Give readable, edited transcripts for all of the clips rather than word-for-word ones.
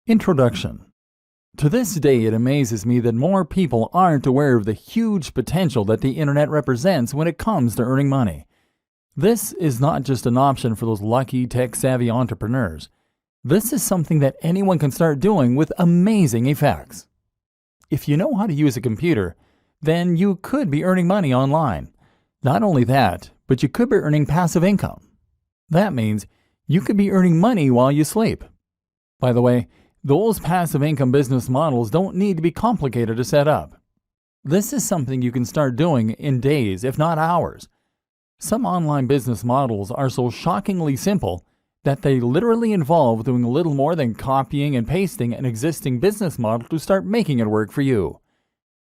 Introduction. To this day, it amazes me that more people aren't aware of the huge potential that the internet represents when it comes to earning money. This is not just an option for those lucky, tech-savvy entrepreneurs. This is something that anyone can start doing with amazing effects. If you know how to use a computer, then you could be earning money online. Not only that, but you could be earning passive income. That means you could be earning money while you sleep. By the way, those passive income business models don't need to be complicated to set up. This is something you can start doing in days, if not hours. Some online business models are so shockingly simple that they literally involve doing little more than copying and pasting an existing business model to start making it work for you.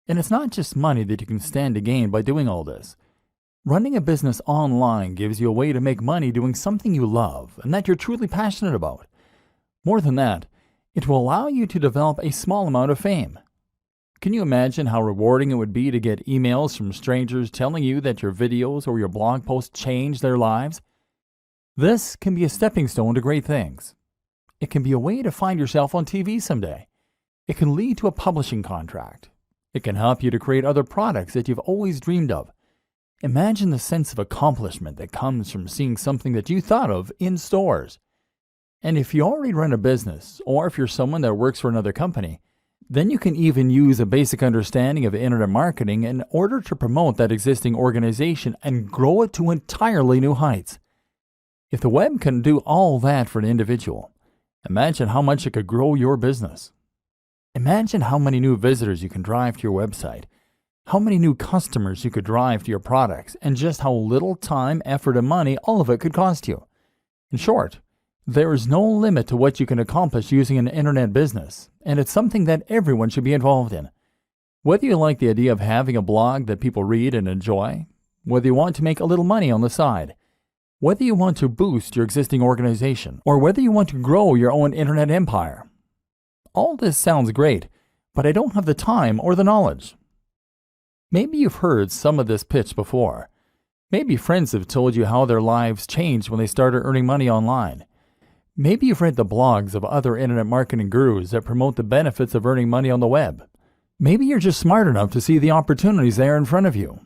And it's not just money that you can stand to gain by doing all this. Running a business online gives you a way to make money doing something you love and that you're truly passionate about. More than that, it will allow you to develop a small amount of fame. Can you imagine how rewarding it would be to get emails from strangers telling you that your videos or your blog posts changed their lives? This can be a stepping stone to great things. It can be a way to find yourself on TV someday. It can lead to a publishing contract. It can help you to create other products that you've always dreamed of. Imagine the sense of accomplishment that comes from seeing something that you thought of in stores. And if you already run a business, or if you're someone that works for another company, then you can even use a basic understanding of internet marketing in order to promote that existing organization and grow it to entirely new heights. If the web can do all that for an individual, imagine how much it could grow your business. Imagine how many new visitors you can drive to your website, how many new customers you could drive to your products, and just how little time, effort, and money all of it could cost you. In short, there is no limit to what you can accomplish using an internet business, and it's something that everyone should be involved in. Whether you like the idea of having a blog that people read and enjoy, whether you want to make a little money on the side, whether you want to boost your existing organization, or whether you want to grow your own internet empire. All this sounds great, but I don't have the time or the knowledge. Maybe you've heard some of this pitch before. Maybe friends have told you how their lives changed when they started earning money online. Maybe you've read the blogs of other internet marketing gurus that promote the benefits of earning money on the web. Maybe you're just smart enough to see the opportunities there in front of you.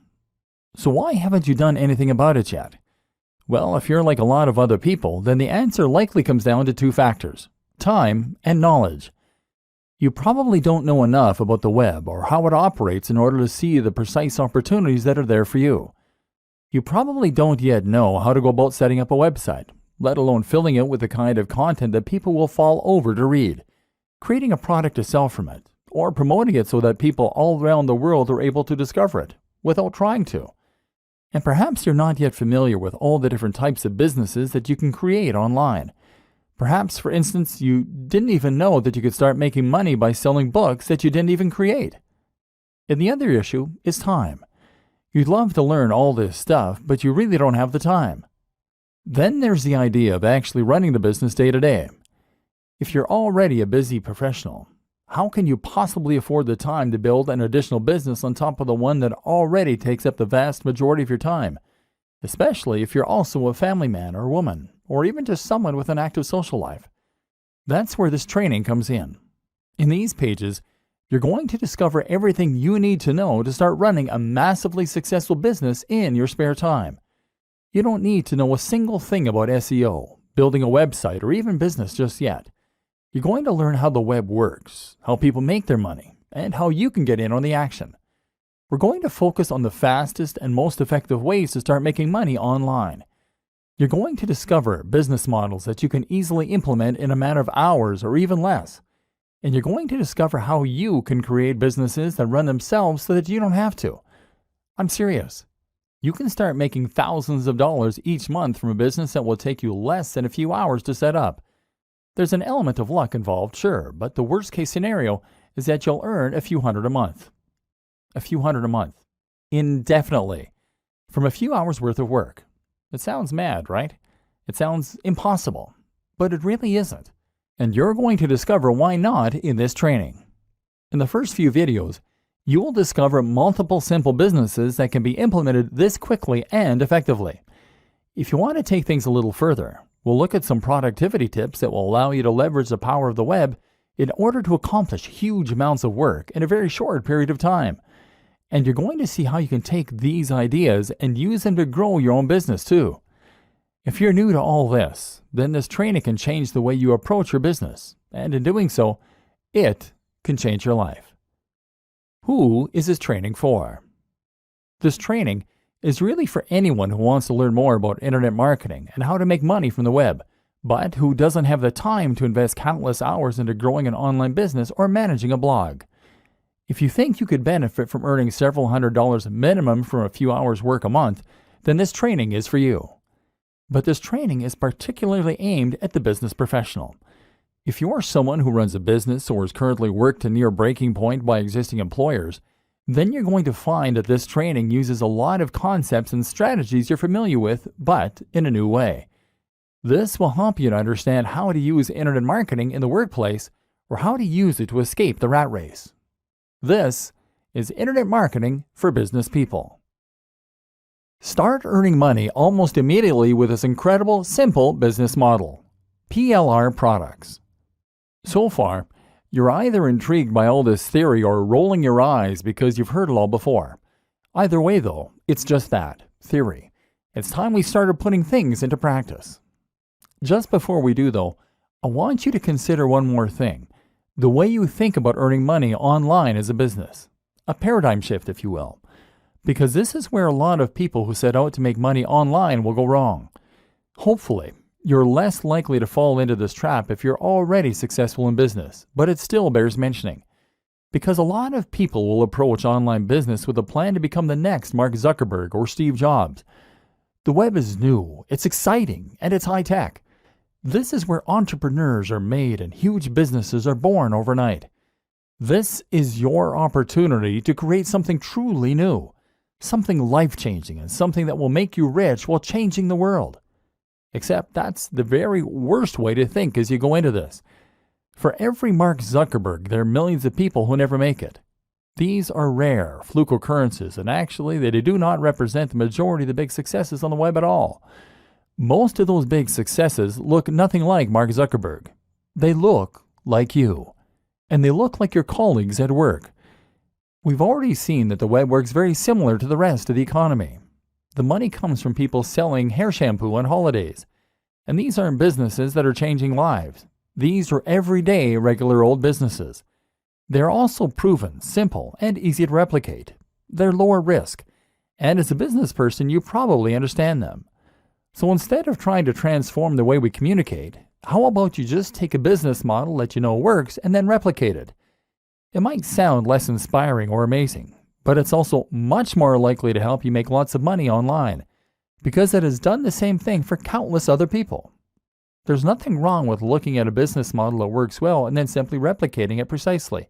So why haven't you done anything about it yet? Well, if you're like a lot of other people, then the answer likely comes down to two factors: time and knowledge. You probably don't know enough about the web or how it operates in order to see the precise opportunities that are there for you. You probably don't yet know how to go about setting up a website, let alone filling it with the kind of content that people will fall over to read, creating a product to sell from it, or promoting it so that people all around the world are able to discover it without trying to. And perhaps you're not yet familiar with all the different types of businesses that you can create online. Perhaps, for instance, you didn't even know that you could start making money by selling books that you didn't even create. And the other issue is time. You'd love to learn all this stuff, but you really don't have the time. Then there's the idea of actually running the business day to day. If you're already a busy professional, how can you possibly afford the time to build an additional business on top of the one that already takes up the vast majority of your time? Especially if you're also a family man or woman, or even just someone with an active social life. That's where this training comes in. In these pages, you're going to discover everything you need to know to start running a massively successful business in your spare time. You don't need to know a single thing about SEO, building a website, or even business just yet. You're going to learn how the web works, how people make their money, and how you can get in on the action. We're going to focus on the fastest and most effective ways to start making money online. You're going to discover business models that you can easily implement in a matter of hours or even less. And you're going to discover how you can create businesses that run themselves so that you don't have to. I'm serious. You can start making thousands of dollars each month from a business that will take you less than a few hours to set up. There's an element of luck involved, sure, but the worst case scenario is that you'll earn a few hundred a month. A few hundred a month. Indefinitely. From a few hours worth of work. It sounds mad, right? It sounds impossible. But it really isn't. And you're going to discover why not in this training. In the first few videos, you will discover multiple simple businesses that can be implemented this quickly and effectively. If you want to take things a little further, we'll look at some productivity tips that will allow you to leverage the power of the web in order to accomplish huge amounts of work in a very short period of time. And you're going to see how you can take these ideas and use them to grow your own business too. If you're new to all this, then this training can change the way you approach your business, and in doing so, it can change your life. Who is this training for? This training is really for anyone who wants to learn more about internet marketing and how to make money from the web, but who doesn't have the time to invest countless hours into growing an online business or managing a blog. If you think you could benefit from earning several $100s minimum from a few hours work a month, then this training is for you. But this training is particularly aimed at the business professional. If you are someone who runs a business or is currently worked to near breaking point by existing employers, then you're going to find that this training uses a lot of concepts and strategies you're familiar with, but in a new way. This will help you to understand how to use internet marketing in the workplace or how to use it to escape the rat race. This is Internet Marketing for Business People. Start earning money almost immediately with this incredible, simple business model. PLR products. So far, you're either intrigued by all this theory or rolling your eyes because you've heard it all before. Either way though, it's just that, theory. It's time we started putting things into practice. Just before we do though, I want you to consider one more thing. The way you think about earning money online as a business. A paradigm shift, if you will. Because this is where a lot of people who set out to make money online will go wrong. Hopefully, you're less likely to fall into this trap if you're already successful in business, but it still bears mentioning. Because a lot of people will approach online business with a plan to become the next Mark Zuckerberg or Steve Jobs. The web is new, it's exciting, and it's high-tech. This is where entrepreneurs are made and huge businesses are born overnight. This is your opportunity to create something truly new, something life-changing, and something that will make you rich while changing the world. Except that's the very worst way to think as you go into this. For every Mark Zuckerberg, there are millions of people who never make it. These are rare, fluke occurrences, and actually they do not represent the majority of the big successes on the web at all. Most of those big successes look nothing like Mark Zuckerberg. They look like you. And they look like your colleagues at work. We've already seen that the web works very similar to the rest of the economy. The money comes from people selling hair shampoo on holidays. And these aren't businesses that are changing lives. These are everyday, regular old businesses. They're also proven, simple, and easy to replicate. They're lower risk. And as a business person, you probably understand them. So instead of trying to transform the way we communicate, how about you just take a business model that you know works and then replicate it? It might sound less inspiring or amazing, but it's also much more likely to help you make lots of money online, because it has done the same thing for countless other people. There's nothing wrong with looking at a business model that works well and then simply replicating it precisely,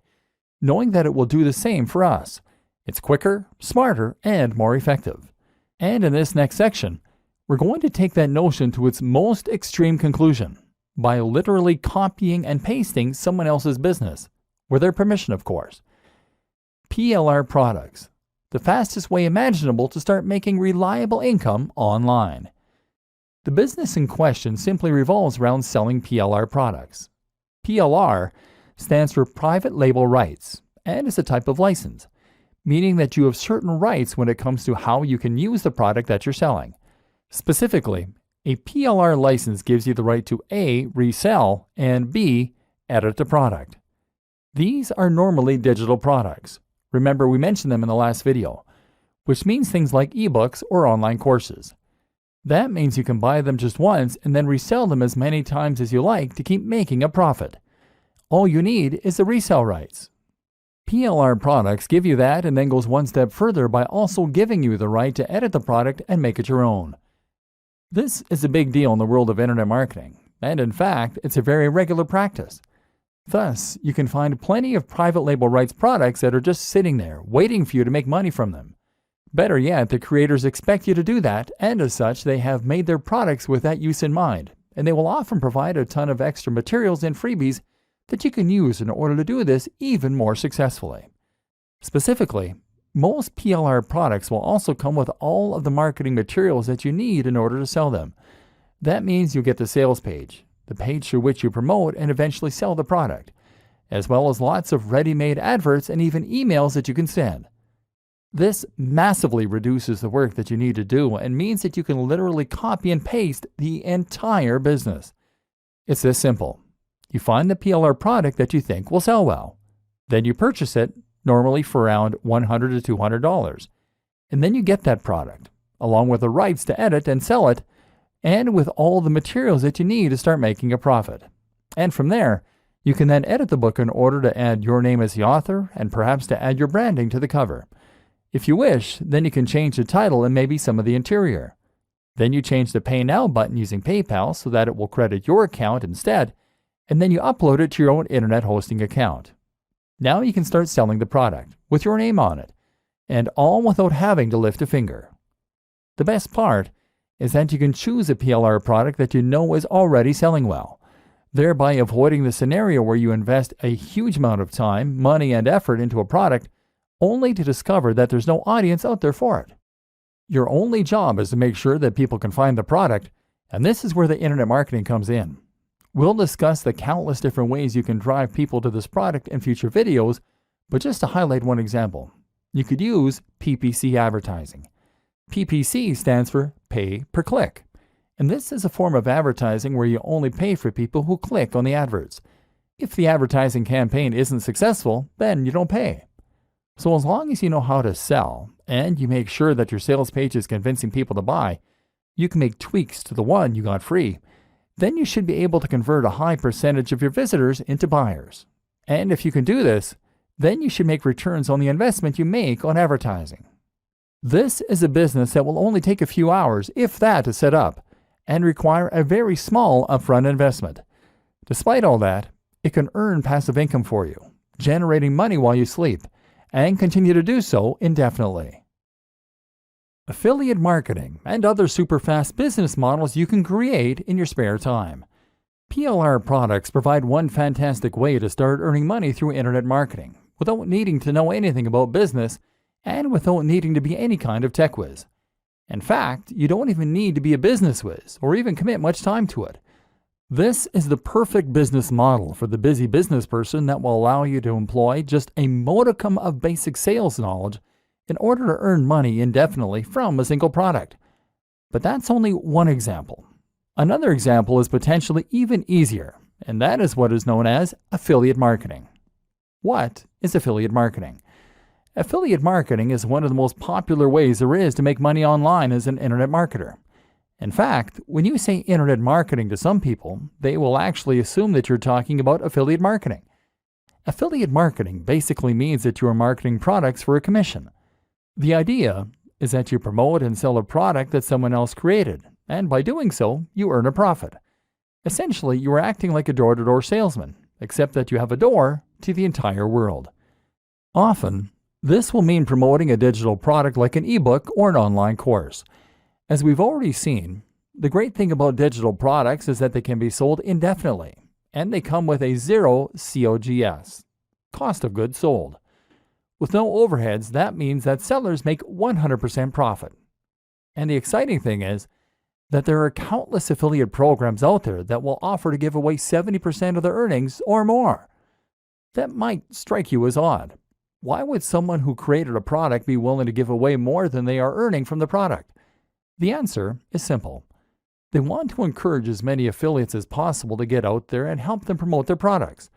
knowing that it will do the same for us. It's quicker, smarter, and more effective. And in this next section, we're going to take that notion to its most extreme conclusion by literally copying and pasting someone else's business, with their permission, of course. PLR products, the fastest way imaginable to start making reliable income online. The business in question simply revolves around selling PLR products. PLR stands for Private Label Rights and is a type of license, meaning that you have certain rights when it comes to how you can use the product that you're selling. Specifically, a PLR license gives you the right to A. resell, and B. edit the product. These are normally digital products. Remember, we mentioned them in the last video, which means things like ebooks or online courses. That means you can buy them just once and then resell them as many times as you like to keep making a profit. All you need is the resale rights. PLR products give you that and then goes one step further by also giving you the right to edit the product and make it your own. This is a big deal in the world of internet marketing, and in fact, it's a very regular practice. Thus, you can find plenty of private label rights products that are just sitting there, waiting for you to make money from them. Better yet, the creators expect you to do that, and as such, they have made their products with that use in mind, and they will often provide a ton of extra materials and freebies that you can use in order to do this even more successfully. Specifically, most PLR products will also come with all of the marketing materials that you need in order to sell them. That means you'll get the sales page, the page through which you promote and eventually sell the product. as well as lots of ready-made adverts and even emails that you can send. This massively reduces the work that you need to do and means that you can literally copy and paste the entire business. It's this simple. You find the PLR product that you think will sell well. Then you purchase it, normally for around $100 to $200. And then you get that product, along with the rights to edit and sell it, and with all the materials that you need to start making a profit. And from there, you can then edit the book in order to add your name as the author and perhaps to add your branding to the cover. If you wish, then you can change the title and maybe some of the interior. Then you change the Pay Now button using PayPal so that it will credit your account instead, and then you upload it to your own internet hosting account. Now you can start selling the product with your name on it, and all without having to lift a finger. The best part is that you can choose a PLR product that you know is already selling well, thereby avoiding the scenario where you invest a huge amount of time, money, and effort into a product only to discover that there's no audience out there for it. Your only job is to make sure that people can find the product, and this is where the internet marketing comes in. We'll discuss the countless different ways you can drive people to this product in future videos, but just to highlight one example, you could use PPC advertising. PPC stands for pay per click, and this is a form of advertising where you only pay for people who click on the adverts. If the advertising campaign isn't successful, then you don't pay. So as long as you know how to sell, and you make sure that your sales page is convincing people to buy, you can make tweaks to the one you got free. Then you should be able to convert a high percentage of your visitors into buyers. And if you can do this, then you should make returns on the investment you make on advertising. This is a business that will only take a few hours, if that, to set up, and require a very small upfront investment. Despite all that, it can earn passive income for you, generating money while you sleep, and continue to do so indefinitely. Affiliate marketing and other super fast business models you can create in your spare time. PLR products provide one fantastic way to start earning money through internet marketing without needing to know anything about business and without needing to be any kind of tech whiz. In fact, you don't even need to be a business whiz or even commit much time to it. This is the perfect business model for the busy business person that will allow you to employ just a modicum of basic sales knowledge in order to earn money indefinitely from a single product. But that's only one example. Another example is potentially even easier, and that is what is known as affiliate marketing. What is affiliate marketing? Affiliate marketing is one of the most popular ways there is to make money online as an internet marketer. In fact, when you say internet marketing to some people, they will actually assume that you're talking about affiliate marketing. Affiliate marketing basically means that you are marketing products for a commission. The idea is that you promote and sell a product that someone else created, and by doing so, you earn a profit. Essentially, you are acting like a door-to-door salesman, except that you have a door to the entire world. Often, this will mean promoting a digital product like an ebook or an online course. As we've already seen, the great thing about digital products is that they can be sold indefinitely, and they come with a zero COGS, cost of goods sold. With no overheads, that means that sellers make 100% profit. And the exciting thing is that there are countless affiliate programs out there that will offer to give away 70% of their earnings or more. That might strike you as odd. Why would someone who created a product be willing to give away more than they are earning from the product? The answer is simple. They want to encourage as many affiliates as possible to get out there and help them promote their products.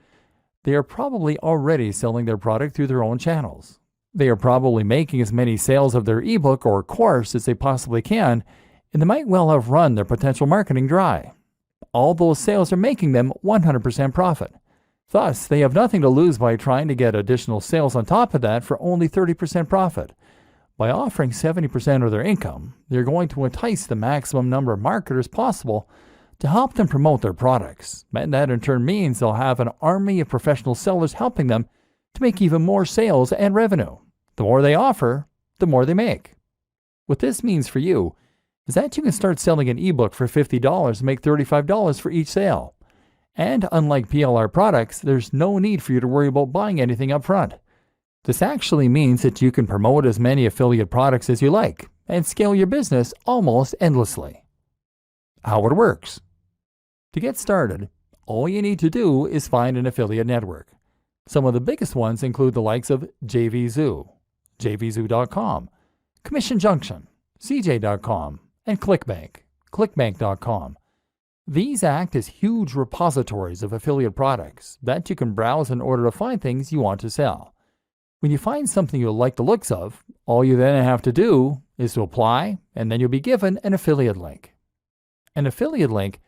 They are probably already selling their product through their own channels. They are probably making as many sales of their ebook or course as they possibly can, and they might well have run their potential marketing dry. All those sales are making them 100% profit. Thus, they have nothing to lose by trying to get additional sales on top of that for only 30% profit. By offering 70% of their income, they're going to entice the maximum number of marketers possible to help them promote their products, and that in turn means they'll have an army of professional sellers helping them to make even more sales and revenue. The more they offer, the more they make. What this means for you is that you can start selling an ebook for $50 and make $35 for each sale. And unlike PLR products, there's no need for you to worry about buying anything up front. This actually means that you can promote as many affiliate products as you like and scale your business almost endlessly. How it works. To get started, all you need to do is find an affiliate network. Some of the biggest ones include the likes of JVZoo, jvzoo.com, Commission Junction, CJ.com, and ClickBank, clickbank.com. These act as huge repositories of affiliate products that you can browse in order to find things you want to sell. When you find something you like the looks of, all you then have to do is to apply, and then you'll be given an affiliate link. An affiliate link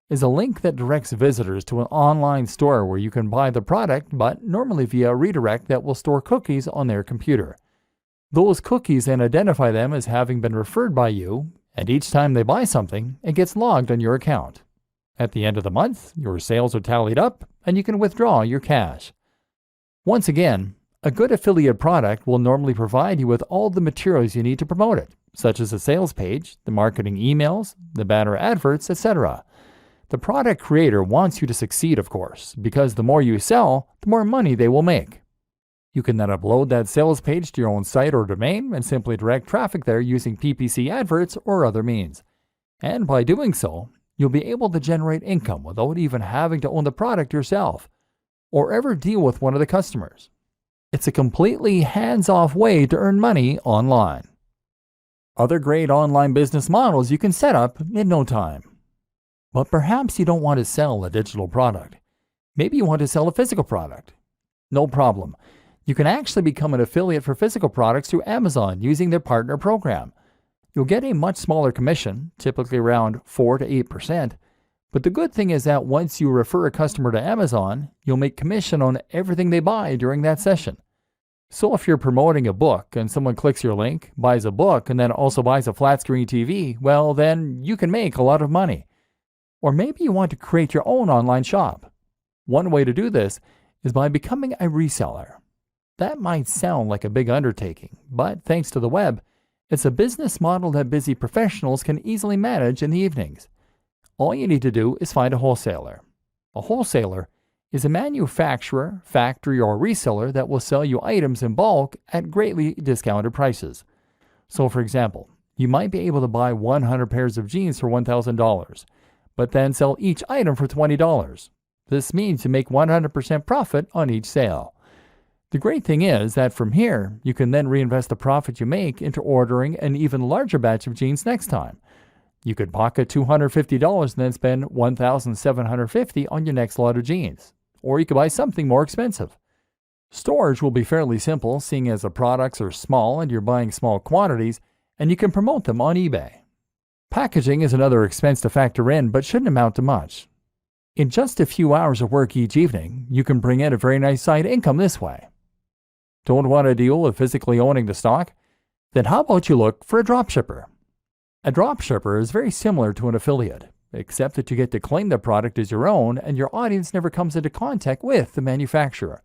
is a link that directs visitors to an online store where you can buy the product, but normally via a redirect that will store cookies on their computer. Those cookies then identify them as having been referred by you, and each time they buy something, it gets logged on your account. At the end of the month, your sales are tallied up, and you can withdraw your cash. Once again, a good affiliate product will normally provide you with all the materials you need to promote it, such as a sales page, the marketing emails, the banner adverts, etc. The product creator wants you to succeed, of course, because the more you sell, the more money they will make. You can then upload that sales page to your own site or domain and simply direct traffic there using PPC adverts or other means. And by doing so, you'll be able to generate income without even having to own the product yourself or ever deal with one of the customers. It's a completely hands-off way to earn money online. Other great online business models you can set up in no time. But perhaps you don't want to sell a digital product. Maybe you want to sell a physical product. No problem. You can actually become an affiliate for physical products through Amazon using their partner program. You'll get a much smaller commission, typically around 4 to 8%. But the good thing is that once you refer a customer to Amazon, you'll make commission on everything they buy during that session. So if you're promoting a book and someone clicks your link, buys a book, and then also buys a flat screen TV, well, then you can make a lot of money. Or maybe you want to create your own online shop. One way to do this is by becoming a reseller. That might sound like a big undertaking, but thanks to the web, it's a business model that busy professionals can easily manage in the evenings. All you need to do is find a wholesaler. A wholesaler is a manufacturer, factory, or reseller that will sell you items in bulk at greatly discounted prices. So for example, you might be able to buy 100 pairs of jeans for $1,000, but then sell each item for $20. This means you make 100% profit on each sale. The great thing is that from here, you can then reinvest the profit you make into ordering an even larger batch of jeans next time. You could pocket $250 and then spend $1,750 on your next lot of jeans. Or you could buy something more expensive. Storage will be fairly simple, seeing as the products are small and you're buying small quantities, and you can promote them on eBay. Packaging is another expense to factor in, but shouldn't amount to much. In just a few hours of work each evening, you can bring in a very nice side income this way. Don't want to deal with physically owning the stock? Then how about you look for a dropshipper? A dropshipper is very similar to an affiliate, except that you get to claim the product as your own and your audience never comes into contact with the manufacturer.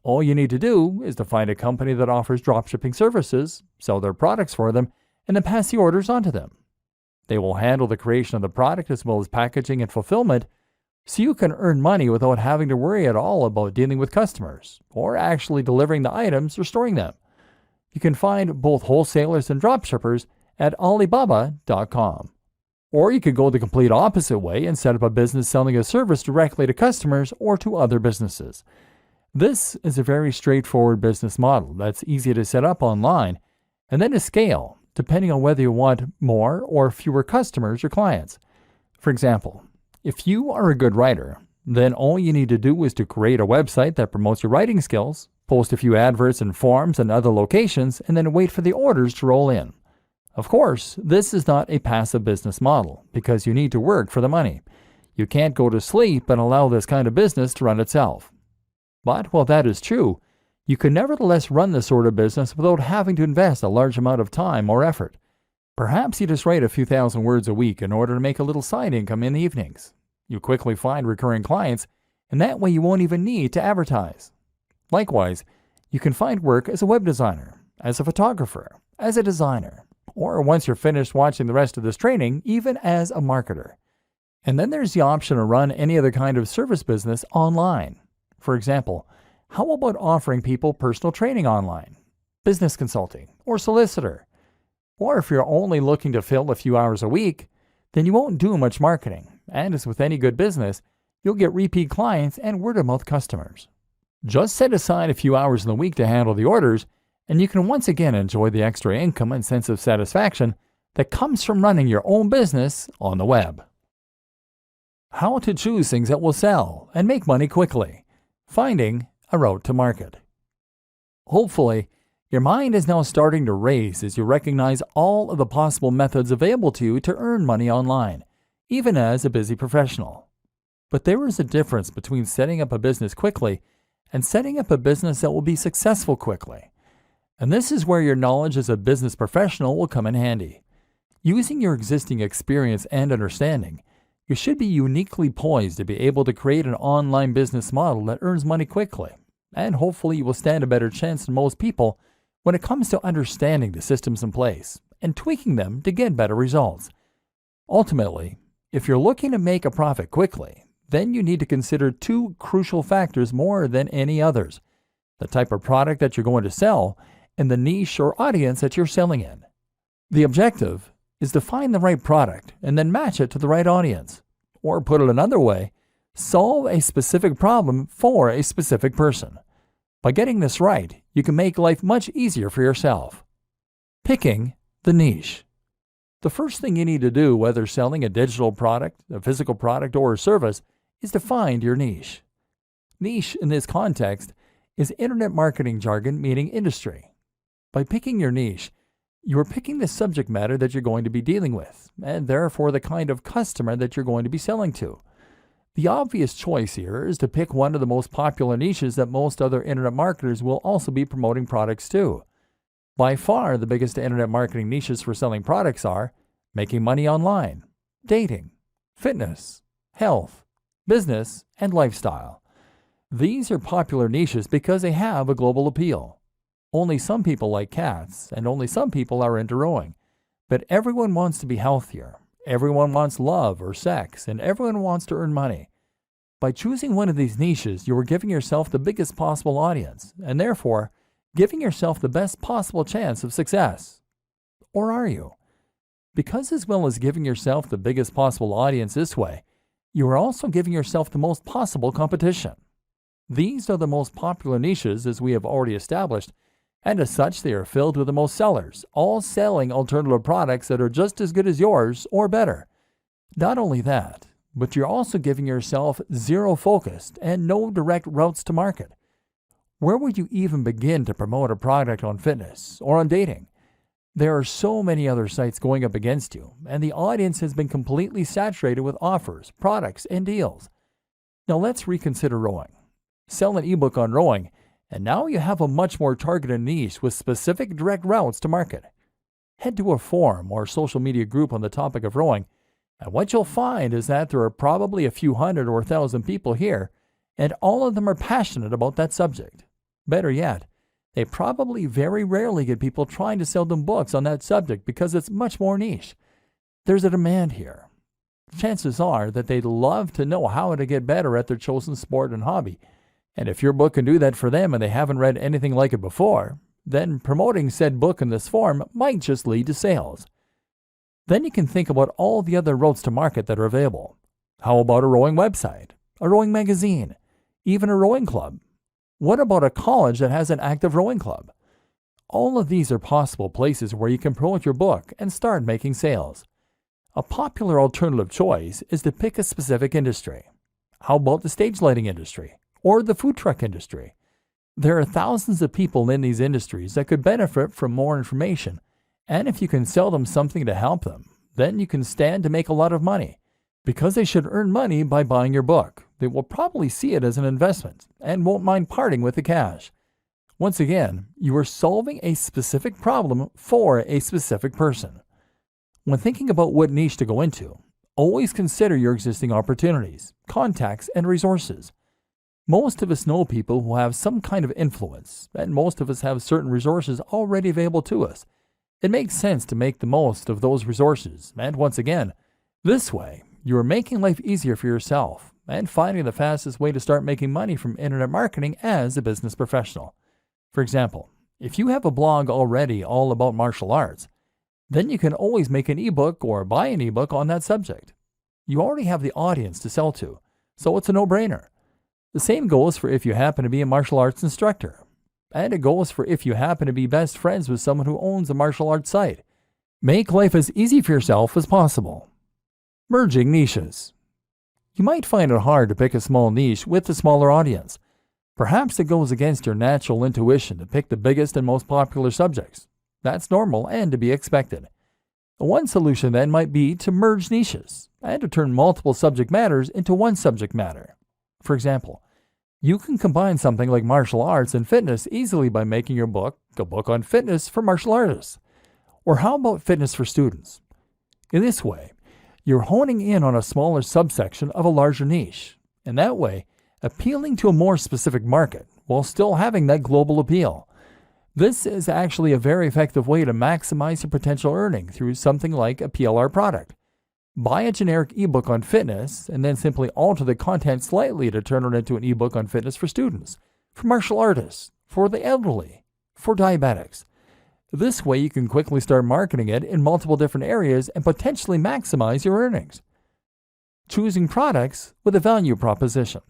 All you need to do is to find a company that offers dropshipping services, sell their products for them, and then pass the orders on to them. They will handle the creation of the product as well as packaging and fulfillment, so you can earn money without having to worry at all about dealing with customers or actually delivering the items or storing them. You can find both wholesalers and dropshippers at Alibaba.com. Or you could go the complete opposite way and set up a business selling a service directly to customers or to other businesses. This is a very straightforward business model that's easy to set up online and then to scale, depending on whether you want more or fewer customers or clients. For example, if you are a good writer, then all you need to do is to create a website that promotes your writing skills, post a few adverts in forums and other locations, and then wait for the orders to roll in. Of course, this is not a passive business model because you need to work for the money. You can't go to sleep and allow this kind of business to run itself. But while that is true, you can nevertheless run this sort of business without having to invest a large amount of time or effort. Perhaps you just write a few thousand words a week in order to make a little side income in the evenings. You quickly find recurring clients, and that way you won't even need to advertise. Likewise, you can find work as a web designer, as a photographer, as a designer, or once you're finished watching the rest of this training, even as a marketer. And then there's the option to run any other kind of service business online. For example, how about offering people personal training online, business consulting, or solicitor? Or if you're only looking to fill a few hours a week, then you won't do much marketing, and as with any good business, you'll get repeat clients and word-of-mouth customers. Just set aside a few hours in the week to handle the orders, and you can once again enjoy the extra income and sense of satisfaction that comes from running your own business on the web. How to choose things that will sell and make money quickly. Finding a route to market. Hopefully, your mind is now starting to race as you recognize all of the possible methods available to you to earn money online, even as a busy professional. But there is a difference between setting up a business quickly and setting up a business that will be successful quickly. And this is where your knowledge as a business professional will come in handy. Using your existing experience and understanding, you should be uniquely poised to be able to create an online business model that earns money quickly, and hopefully you will stand a better chance than most people when it comes to understanding the systems in place and tweaking them to get better results. Ultimately, if you're looking to make a profit quickly, then you need to consider two crucial factors more than any others: the type of product that you're going to sell and the niche or audience that you're selling in. The objective is to find the right product and then match it to the right audience. Or put it another way, solve a specific problem for a specific person. By getting this right, you can make life much easier for yourself. Picking the niche. The first thing you need to do, whether selling a digital product, a physical product, or a service, is to find your niche. Niche in this context is internet marketing jargon meaning industry. By picking your niche, you are picking the subject matter that you're going to be dealing with, and therefore the kind of customer that you're going to be selling to. The obvious choice here is to pick one of the most popular niches that most other internet marketers will also be promoting products to. By far, the biggest internet marketing niches for selling products are making money online, dating, fitness, health, business, and lifestyle. These are popular niches because they have a global appeal. Only some people like cats, and only some people are into rowing. But everyone wants to be healthier. Everyone wants love or sex, and everyone wants to earn money. By choosing one of these niches, you are giving yourself the biggest possible audience, and therefore giving yourself the best possible chance of success. Or are you? Because as well as giving yourself the biggest possible audience this way, you are also giving yourself the most possible competition. These are the most popular niches, as we have already established, and as such they are filled with the most sellers, all selling alternative products that are just as good as yours or better. Not only that, but you're also giving yourself zero focused and no direct routes to market. Where would you even begin to promote a product on fitness or on dating? There are so many other sites going up against you, and the audience has been completely saturated with offers, products, and deals. Now let's reconsider rowing. Sell an ebook on rowing, and now you have a much more targeted niche with specific direct routes to market. Head to a forum or social media group on the topic of rowing, and what you'll find is that there are probably a few hundred or 1,000 people here, and all of them are passionate about that subject. Better yet, they probably very rarely get people trying to sell them books on that subject because it's much more niche. There's a demand here. Chances are that they'd love to know how to get better at their chosen sport and hobby. And if your book can do that for them and they haven't read anything like it before, then promoting said book in this form might just lead to sales. Then you can think about all the other routes to market that are available. How about a rowing website, a rowing magazine, even a rowing club? What about a college that has an active rowing club? All of these are possible places where you can promote your book and start making sales. A popular alternative choice is to pick a specific industry. How about the stage lighting industry or the food truck industry? There are thousands of people in these industries that could benefit from more information, and if you can sell them something to help them, then you can stand to make a lot of money. Because they should earn money by buying your book, they will probably see it as an investment and won't mind parting with the cash. Once again, you are solving a specific problem for a specific person. When thinking about what niche to go into, always consider your existing opportunities, contacts, and resources. Most of us know people who have some kind of influence, and most of us have certain resources already available to us. It makes sense to make the most of those resources, and once again, this way, you are making life easier for yourself and finding the fastest way to start making money from internet marketing as a business professional. For example, if you have a blog already all about martial arts, then you can always make an ebook or buy an ebook on that subject. You already have the audience to sell to, so it's a no-brainer. The same goes for if you happen to be a martial arts instructor. And it goes for if you happen to be best friends with someone who owns a martial arts site. Make life as easy for yourself as possible. Merging niches. You might find it hard to pick a small niche with a smaller audience. Perhaps it goes against your natural intuition to pick the biggest and most popular subjects. That's normal and to be expected. One solution then might be to merge niches and to turn multiple subject matters into one subject matter. For example, you can combine something like martial arts and fitness easily by making your book a book on fitness for martial artists. Or how about fitness for students? In this way, you're honing in on a smaller subsection of a larger niche, and that way, appealing to a more specific market while still having that global appeal. This is actually a very effective way to maximize your potential earning through something like a PLR product. Buy a generic ebook on fitness and then simply alter the content slightly to turn it into an ebook on fitness for students, for martial artists, for the elderly, for diabetics. This way you can quickly start marketing it in multiple different areas and potentially maximize your earnings. Choosing products with a value proposition.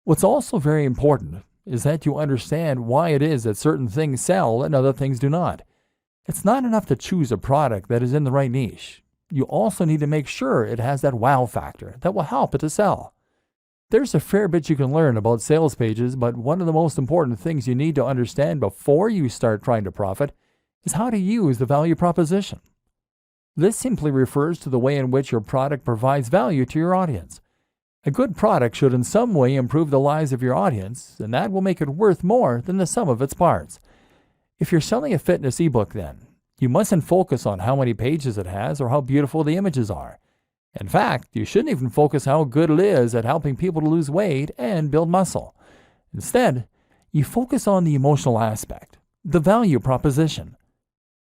What's also very important is that you understand why it is that certain things sell and other things do not. It's not enough to choose a product that is in the right niche. You also need to make sure it has that wow factor that will help it to sell. There's a fair bit you can learn about sales pages, but one of the most important things you need to understand before you start trying to profit is how to use the value proposition. This simply refers to the way in which your product provides value to your audience. A good product should in some way improve the lives of your audience, and that will make it worth more than the sum of its parts. If you're selling a fitness ebook then, you mustn't focus on how many pages it has or how beautiful the images are. In fact, you shouldn't even focus how good it is at helping people to lose weight and build muscle. Instead, you focus on the emotional aspect, the value proposition.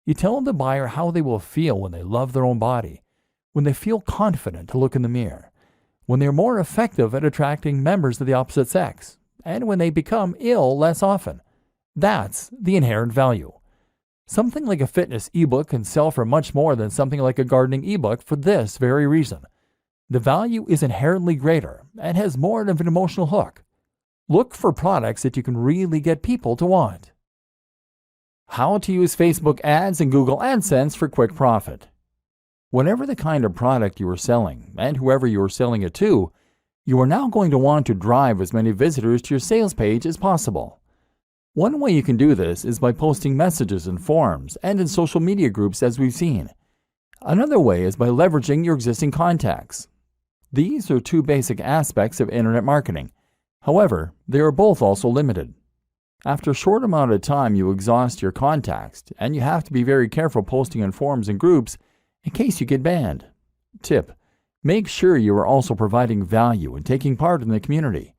You tell the buyer how they will feel when they love their own body, when they feel confident to look in the mirror, when they're more effective at attracting members of the opposite sex, and when they become ill less often. That's the inherent value. Something like a fitness ebook can sell for much more than something like a gardening ebook for this very reason. The value is inherently greater and has more of an emotional hook. Look for products that you can really get people to want. How to use Facebook ads and Google AdSense for quick profit. Whatever the kind of product you are selling, and whoever you are selling it to, you are now going to want to drive as many visitors to your sales page as possible. One way you can do this is by posting messages in forums and in social media groups as we've seen. Another way is by leveraging your existing contacts. These are two basic aspects of internet marketing. However, they are both also limited. After a short amount of time, you exhaust your contacts, and you have to be very careful posting in forums and groups in case you get banned. Tip: make sure you are also providing value and taking part in the community.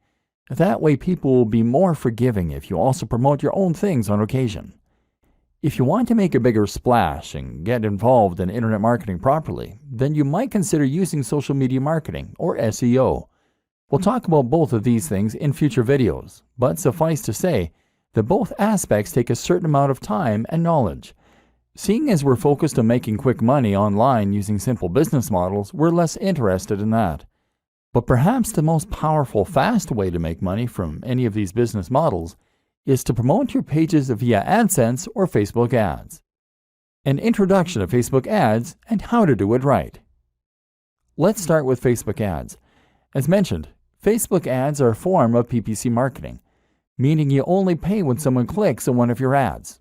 That way people will be more forgiving if you also promote your own things on occasion. If you want to make a bigger splash and get involved in internet marketing properly, then you might consider using social media marketing, or SEO. We'll talk about both of these things in future videos, but suffice to say that both aspects take a certain amount of time and knowledge. Seeing as we're focused on making quick money online using simple business models, we're less interested in that. But perhaps the most powerful, fast way to make money from any of these business models is to promote your pages via AdSense or Facebook ads. An introduction to Facebook ads and how to do it right. Let's start with Facebook ads. As mentioned, Facebook ads are a form of PPC marketing, meaning you only pay when someone clicks on one of your ads.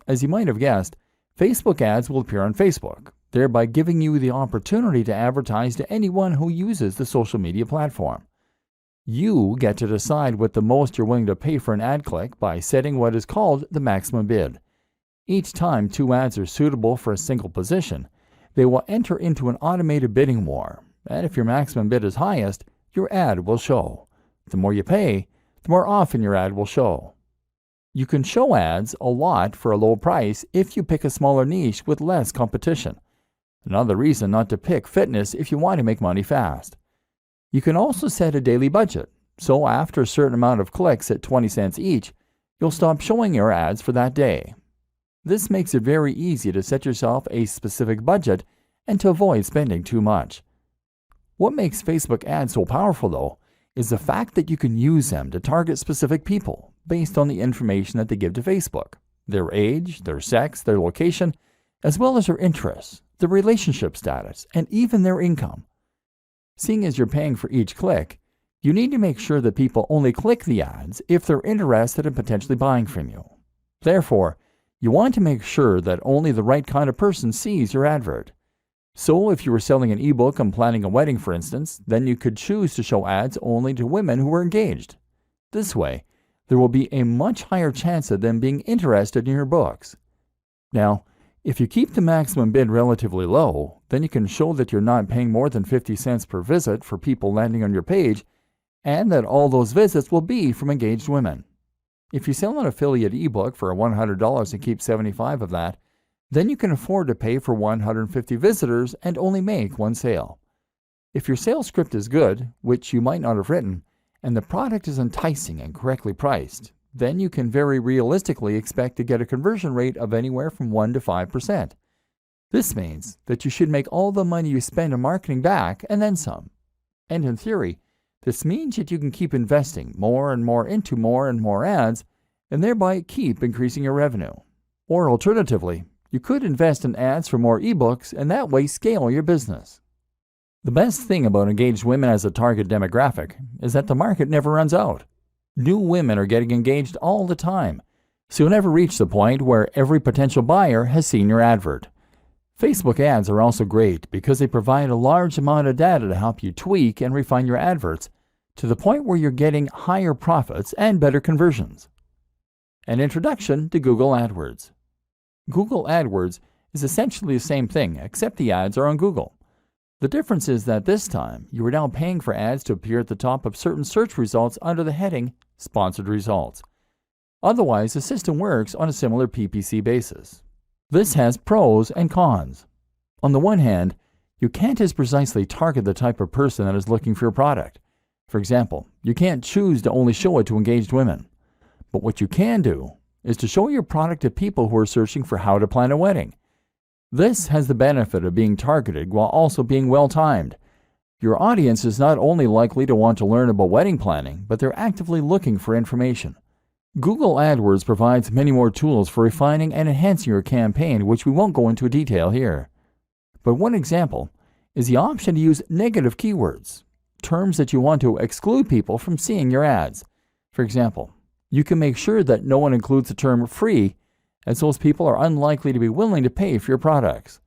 As you might have guessed, Facebook ads will appear on Facebook, thereby giving you the opportunity to advertise to anyone who uses the social media platform. You get to decide what the most you're willing to pay for an ad click by setting what is called the maximum bid. Each time two ads are suitable for a single position, they will enter into an automated bidding war, and if your maximum bid is highest, your ad will show. The more you pay, the more often your ad will show. You can show ads a lot for a low price if you pick a smaller niche with less competition. Another reason not to pick fitness if you want to make money fast. You can also set a daily budget, so after a certain amount of clicks at 20 cents each, you'll stop showing your ads for that day. This makes it very easy to set yourself a specific budget and to avoid spending too much. What makes Facebook ads so powerful though is the fact that you can use them to target specific people based on the information that they give to Facebook, their age, their sex, their location, as well as their interests, their relationship status, and even their income. Seeing as you're paying for each click, you need to make sure that people only click the ads if they're interested in potentially buying from you. Therefore, you want to make sure that only the right kind of person sees your advert. So if you were selling an ebook on planning a wedding, for instance, then you could choose to show ads only to women who are engaged. This way, there will be a much higher chance of them being interested in your books. Now, if you keep the maximum bid relatively low, then you can show that you're not paying more than 50 cents per visit for people landing on your page, and that all those visits will be from engaged women. If you sell an affiliate ebook for $100 and keep 75 of that, then you can afford to pay for 150 visitors and only make one sale. If your sales script is good, which you might not have written, and the product is enticing and correctly priced, then you can very realistically expect to get a conversion rate of anywhere from 1 to 5%. This means that you should make all the money you spend on marketing back and then some. And in theory, this means that you can keep investing more and more into more and more ads, and thereby keep increasing your revenue. Or alternatively, you could invest in ads for more ebooks and that way scale your business. The best thing about engaged women as a target demographic is that the market never runs out. New women are getting engaged all the time, so you'll never reach the point where every potential buyer has seen your advert. Facebook ads are also great because they provide a large amount of data to help you tweak and refine your adverts to the point where you're getting higher profits and better conversions. An introduction to Google AdWords. Google AdWords is essentially the same thing, except the ads are on Google. The difference is that this time, you are now paying for ads to appear at the top of certain search results under the heading Sponsored Results. Otherwise, the system works on a similar PPC basis. This has pros and cons. On the one hand, you can't as precisely target the type of person that is looking for your product. For example, you can't choose to only show it to engaged women. But what you can do is to show your product to people who are searching for how to plan a wedding. This has the benefit of being targeted while also being well-timed. Your audience is not only likely to want to learn about wedding planning, but they're actively looking for information. Google AdWords provides many more tools for refining and enhancing your campaign, which we won't go into detail here. But one example is the option to use negative keywords, terms that you want to exclude people from seeing your ads. For example, you can make sure that no one includes the term free, as those people are unlikely to be willing to pay for your products.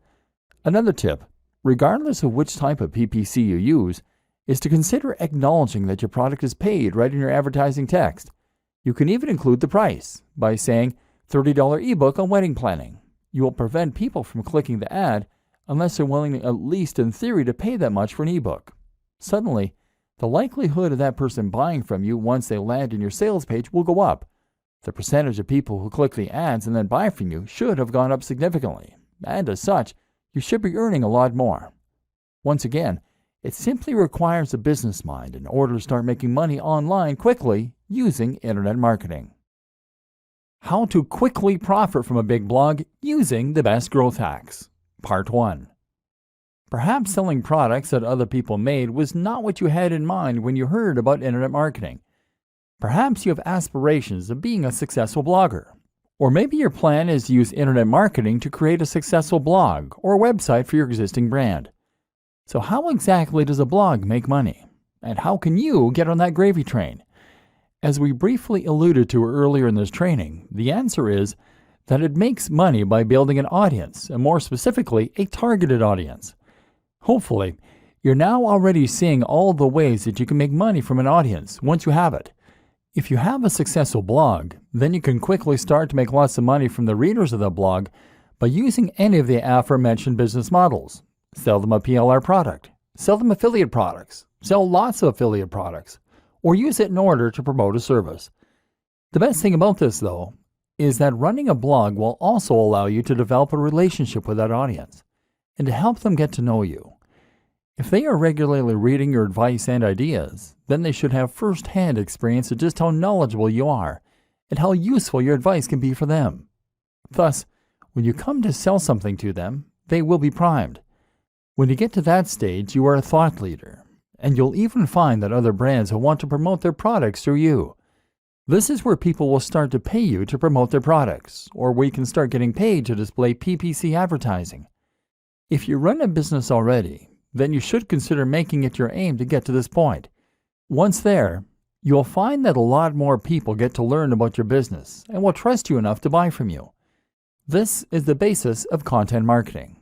Another tip, regardless of which type of PPC you use, is to consider acknowledging that your product is paid right in your advertising text. You can even include the price by saying $30 ebook on wedding planning. You will prevent people from clicking the ad unless they're willing, at least in theory, to pay that much for an ebook. Suddenly, the likelihood of that person buying from you once they land in your sales page will go up. The percentage of people who click the ads and then buy from you should have gone up significantly, and as such, you should be earning a lot more. Once again, it simply requires a business mind in order to start making money online quickly using internet marketing. How to quickly profit from a big blog using the best growth hacks. Part 1. Perhaps selling products that other people made was not what you had in mind when you heard about internet marketing. Perhaps you have aspirations of being a successful blogger. Or maybe your plan is to use internet marketing to create a successful blog or website for your existing brand. So how exactly does a blog make money? And how can you get on that gravy train? As we briefly alluded to earlier in this training, the answer is that it makes money by building an audience, and more specifically, a targeted audience. Hopefully, you're now already seeing all the ways that you can make money from an audience once you have it. If you have a successful blog, then you can quickly start to make lots of money from the readers of the blog by using any of the aforementioned business models. Sell them a PLR product, sell them affiliate products, sell lots of affiliate products, or use it in order to promote a service. The best thing about this, though, is that running a blog will also allow you to develop a relationship with that audience and to help them get to know you. If they are regularly reading your advice and ideas, then they should have first-hand experience of just how knowledgeable you are and how useful your advice can be for them. Thus, when you come to sell something to them, they will be primed. When you get to that stage, you are a thought leader, and you'll even find that other brands will want to promote their products through you. This is where people will start to pay you to promote their products, or where you can start getting paid to display PPC advertising. If you run a business already, then you should consider making it your aim to get to this point. Once there, you'll find that a lot more people get to learn about your business and will trust you enough to buy from you. This is the basis of content marketing,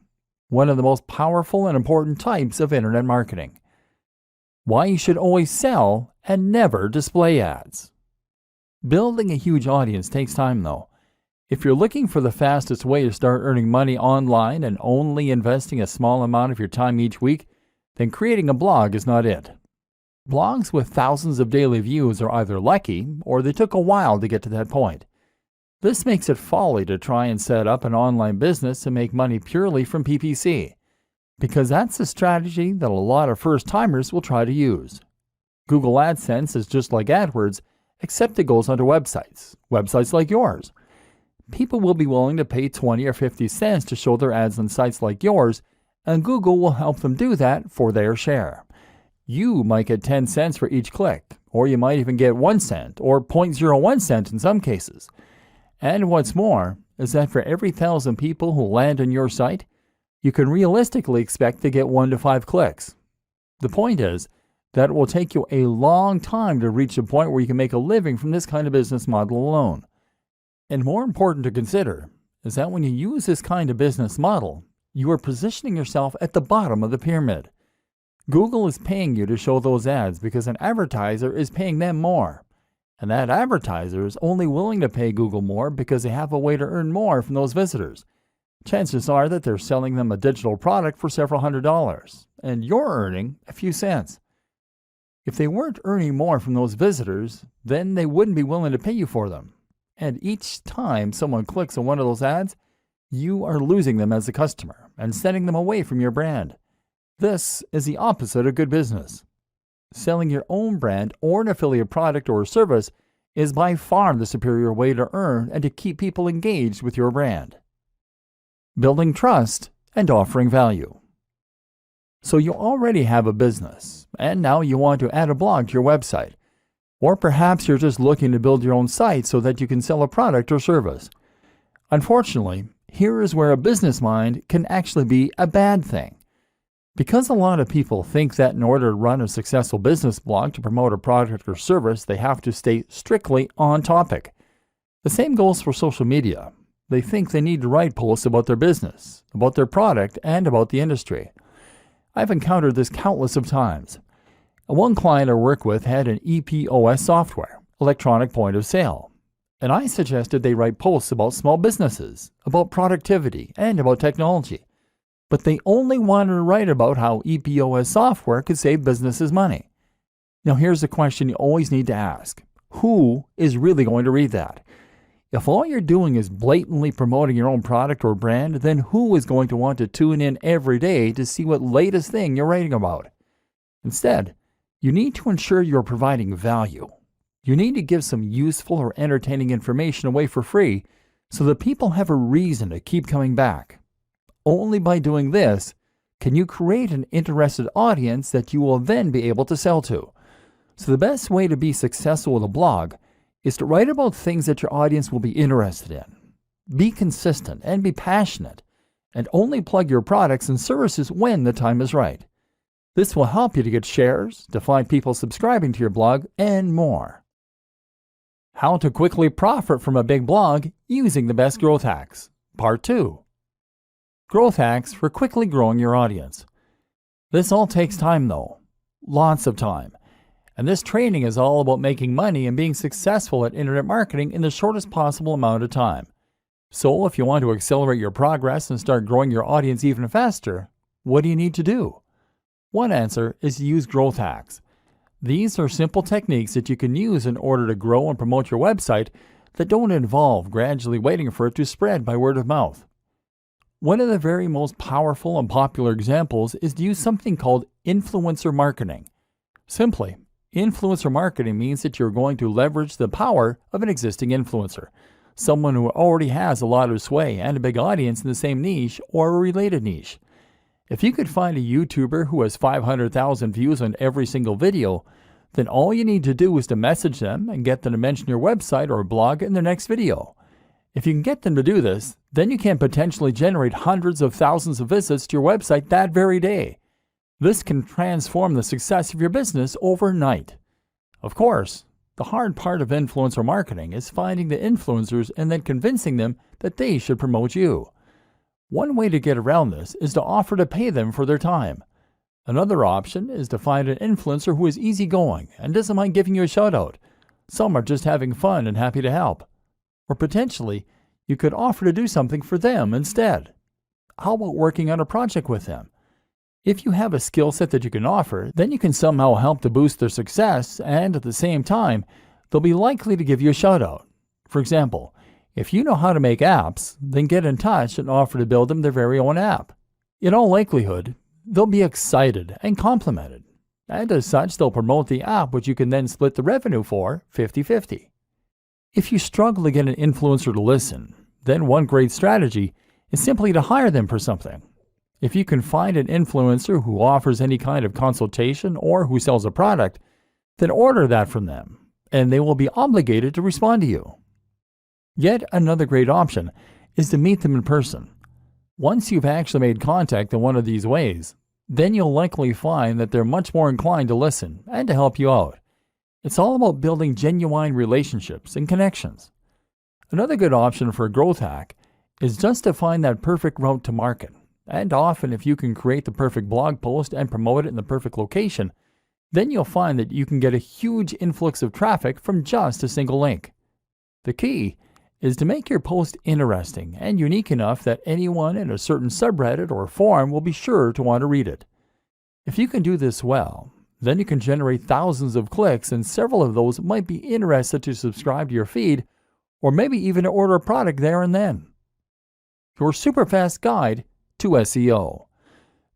one of the most powerful and important types of internet marketing. Why you should always sell and never display ads. Building a huge audience takes time though. If you're looking for the fastest way to start earning money online and only investing a small amount of your time each week, then creating a blog is not it. Blogs with thousands of daily views are either lucky or they took a while to get to that point. This makes it folly to try and set up an online business and make money purely from PPC, because that's a strategy that a lot of first-timers will try to use. Google AdSense is just like AdWords, except it goes onto websites like yours. People will be willing to pay 20 or 50 cents to show their ads on sites like yours, and Google will help them do that for their share. You might get 10 cents for each click, or you might even get 1 cent or 0.01 cent in some cases. And what's more is that for every 1,000 people who land on your site, you can realistically expect to get 1 to 5 clicks. The point is that it will take you a long time to reach a point where you can make a living from this kind of business model alone. And more important to consider is that when you use this kind of business model, you are positioning yourself at the bottom of the pyramid. Google is paying you to show those ads because an advertiser is paying them more. And that advertiser is only willing to pay Google more because they have a way to earn more from those visitors. Chances are that they're selling them a digital product for several $100s, and you're earning a few cents. If they weren't earning more from those visitors, then they wouldn't be willing to pay you for them. And each time someone clicks on one of those ads, you are losing them as a customer and sending them away from your brand. This is the opposite of good business. Selling your own brand or an affiliate product or service is by far the superior way to earn and to keep people engaged with your brand. Building trust and offering value. So you already have a business, and now you want to add a blog to your website. Or perhaps you're just looking to build your own site so that you can sell a product or service. Unfortunately, here is where a business mind can actually be a bad thing. Because a lot of people think that in order to run a successful business blog to promote a product or service, they have to stay strictly on topic. The same goes for social media. They think they need to write posts about their business, about their product, and about the industry. I've encountered this countless of times. One client I work with had an EPOS software, electronic point of sale, and I suggested they write posts about small businesses, about productivity, and about technology. But they only wanted to write about how EPOS software could save businesses money. Now here's a question you always need to ask. Who is really going to read that? If all you're doing is blatantly promoting your own product or brand, then who is going to want to tune in every day to see what latest thing you're writing about? Instead, you need to ensure you're providing value. You need to give some useful or entertaining information away for free so that people have a reason to keep coming back. Only by doing this can you create an interested audience that you will then be able to sell to. So the best way to be successful with a blog is to write about things that your audience will be interested in. Be consistent and be passionate, and only plug your products and services when the time is right. This will help you to get shares, to find people subscribing to your blog, and more. How to quickly profit from a big blog using the best growth hacks. Part 2. Growth hacks for quickly growing your audience. This all takes time though. Lots of time. And this training is all about making money and being successful at internet marketing in the shortest possible amount of time. So if you want to accelerate your progress and start growing your audience even faster, what do you need to do? One answer is to use growth hacks. These are simple techniques that you can use in order to grow and promote your website that don't involve gradually waiting for it to spread by word of mouth. One of the very most powerful and popular examples is to use something called influencer marketing. Simply, influencer marketing means that you're going to leverage the power of an existing influencer, someone who already has a lot of sway and a big audience in the same niche or a related niche. If you could find a YouTuber who has 500,000 views on every single video, then all you need to do is to message them and get them to mention your website or blog in their next video. If you can get them to do this, then you can potentially generate hundreds of thousands of visits to your website that very day. This can transform the success of your business overnight. Of course, the hard part of influencer marketing is finding the influencers and then convincing them that they should promote you. One way to get around this is to offer to pay them for their time. Another option is to find an influencer who is easygoing and doesn't mind giving you a shout out. Some are just having fun and happy to help. Or potentially, you could offer to do something for them instead. How about working on a project with them? If you have a skill set that you can offer, then you can somehow help to boost their success, and at the same time, they'll be likely to give you a shout out. For example, if you know how to make apps, then get in touch and offer to build them their very own app. In all likelihood, they'll be excited and complimented, and as such, they'll promote the app, which you can then split the revenue for 50-50. If you struggle to get an influencer to listen, then one great strategy is simply to hire them for something. If you can find an influencer who offers any kind of consultation or who sells a product, then order that from them, and they will be obligated to respond to you. Yet another great option is to meet them in person. Once you've actually made contact in one of these ways, then you'll likely find that they're much more inclined to listen and to help you out. It's all about building genuine relationships and connections. Another good option for a growth hack is just to find that perfect route to market. And often, if you can create the perfect blog post and promote it in the perfect location, then you'll find that you can get a huge influx of traffic from just a single link. The key is to make your post interesting and unique enough that anyone in a certain subreddit or forum will be sure to want to read it. If you can do this well, then you can generate thousands of clicks, and several of those might be interested to subscribe to your feed or maybe even to order a product there and then. Your super fast guide to SEO.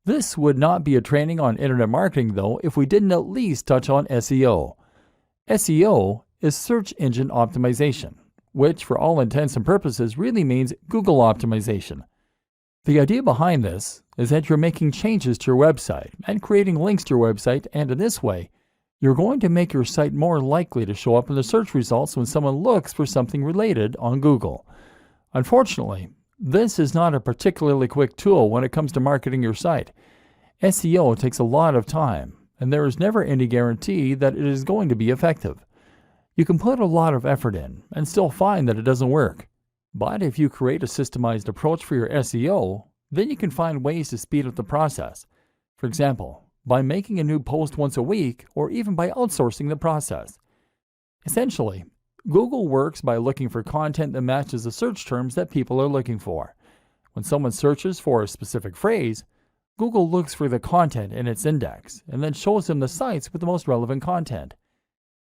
This would not be a training on internet marketing though if we didn't at least touch on SEO. SEO is search engine optimization, which for all intents and purposes really means Google optimization. The idea behind this is that you're making changes to your website and creating links to your website, and in this way, you're going to make your site more likely to show up in the search results when someone looks for something related on Google. Unfortunately, this is not a particularly quick tool when it comes to marketing your site. SEO takes a lot of time, and there is never any guarantee that it is going to be effective. You can put a lot of effort in and still find that it doesn't work. But if you create a systemized approach for your SEO, then you can find ways to speed up the process. For example, by making a new post once a week or even by outsourcing the process. Essentially, Google works by looking for content that matches the search terms that people are looking for. When someone searches for a specific phrase, Google looks for the content in its index and then shows them the sites with the most relevant content.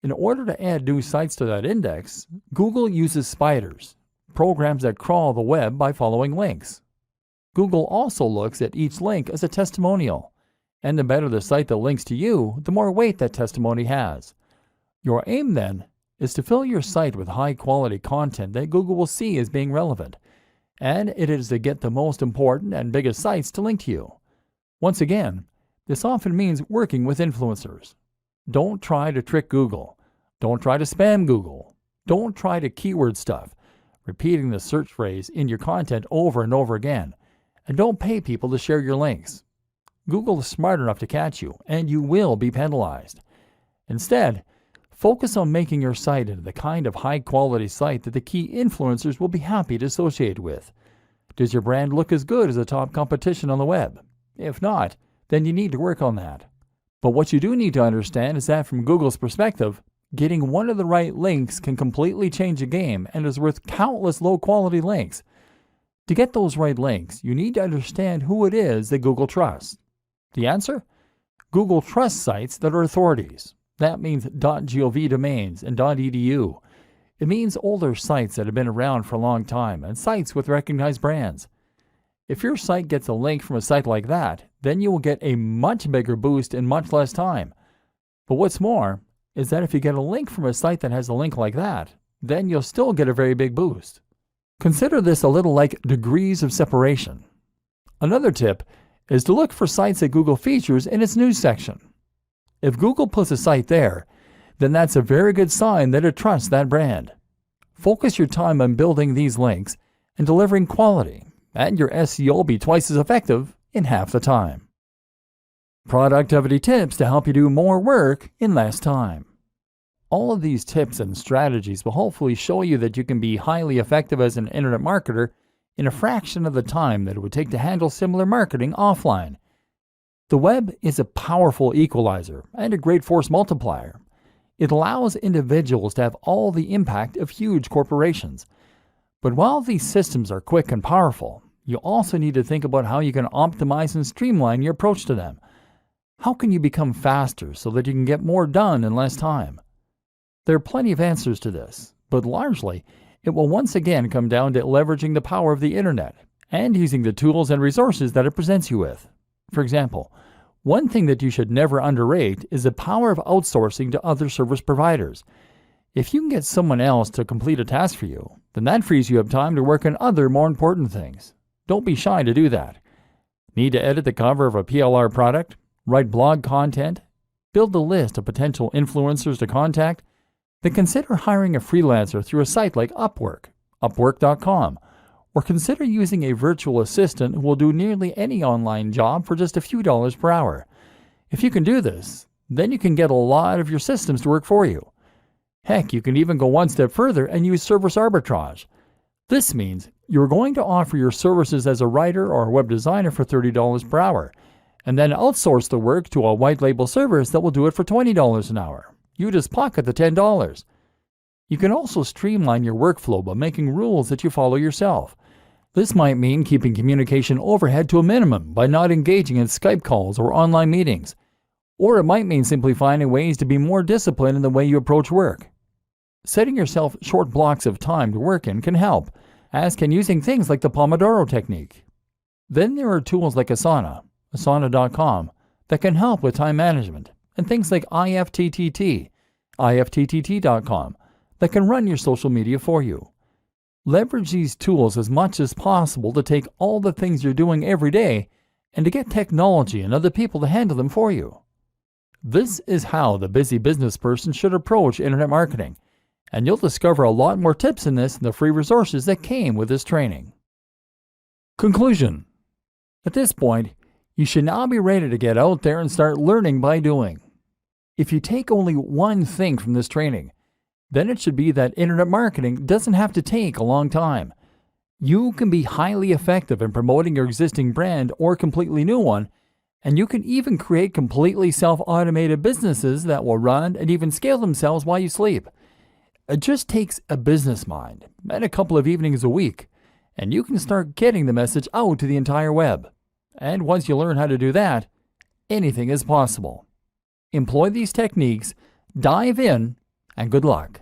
In order to add new sites to that index, Google uses spiders, programs that crawl the web by following links. Google also looks at each link as a testimonial, and the better the site that links to you, the more weight that testimony has. Your aim then is to fill your site with high-quality content that Google will see as being relevant, and it is to get the most important and biggest sites to link to you. Once again, this often means working with influencers. Don't try to trick Google. Don't try to spam Google. Don't try to keyword stuff, repeating the search phrase in your content over and over again. And don't pay people to share your links. Google is smart enough to catch you, and you will be penalized. Instead, focus on making your site into the kind of high-quality site that the key influencers will be happy to associate with. Does your brand look as good as the top competition on the web? If not, then you need to work on that. But what you do need to understand is that from Google's perspective, getting one of the right links can completely change the game and is worth countless low-quality links. To get those right links, you need to understand who it is that Google trusts. The answer? Google trusts sites that are authorities. That means .gov domains and .edu. It means older sites that have been around for a long time and sites with recognized brands. If your site gets a link from a site like that, then you will get a much bigger boost in much less time. But what's more is that if you get a link from a site that has a link like that, then you'll still get a very big boost. Consider this a little like degrees of separation. Another tip is to look for sites that Google features in its news section. If Google puts a site there, then that's a very good sign that it trusts that brand. Focus your time on building these links and delivering quality, and your SEO will be twice as effective in half the time. Productivity tips to help you do more work in less time. All of these tips and strategies will hopefully show you that you can be highly effective as an internet marketer in a fraction of the time that it would take to handle similar marketing offline. The web is a powerful equalizer and a great force multiplier. It allows individuals to have all the impact of huge corporations. But while these systems are quick and powerful, you also need to think about how you can optimize and streamline your approach to them. How can you become faster so that you can get more done in less time? There are plenty of answers to this, but largely, it will once again come down to leveraging the power of the internet and using the tools and resources that it presents you with. For example, one thing that you should never underrate is the power of outsourcing to other service providers. If you can get someone else to complete a task for you, then that frees you up time to work on other more important things. Don't be shy to do that. Need to edit the cover of a PLR product? Write blog content? Build a list of potential influencers to contact? Then consider hiring a freelancer through a site like Upwork, Upwork.com, or consider using a virtual assistant who will do nearly any online job for just a few dollars per hour. If you can do this, then you can get a lot of your systems to work for you. Heck, you can even go one step further and use service arbitrage. This means you're going to offer your services as a writer or a web designer for $30 per hour, and then outsource the work to a white label service that will do it for $20 an hour. You just pocket the $10. You can also streamline your workflow by making rules that you follow yourself. This might mean keeping communication overhead to a minimum by not engaging in Skype calls or online meetings. Or it might mean simply finding ways to be more disciplined in the way you approach work. Setting yourself short blocks of time to work in can help, as can using things like the Pomodoro technique. Then there are tools like Asana, Asana.com, that can help with time management, and things like IFTTT, IFTTT.com, that can run your social media for you. Leverage these tools as much as possible to take all the things you're doing every day and to get technology and other people to handle them for you. This is how the busy business person should approach internet marketing, and you'll discover a lot more tips in this in the free resources that came with this training. Conclusion. At this point, you should now be ready to get out there and start learning by doing. If you take only one thing from this training, then it should be that internet marketing doesn't have to take a long time. You can be highly effective in promoting your existing brand or completely new one, and you can even create completely self-automated businesses that will run and even scale themselves while you sleep. It just takes a business mind and a couple of evenings a week, and you can start getting the message out to the entire web. And once you learn how to do that, anything is possible. Employ these techniques, dive in, and good luck.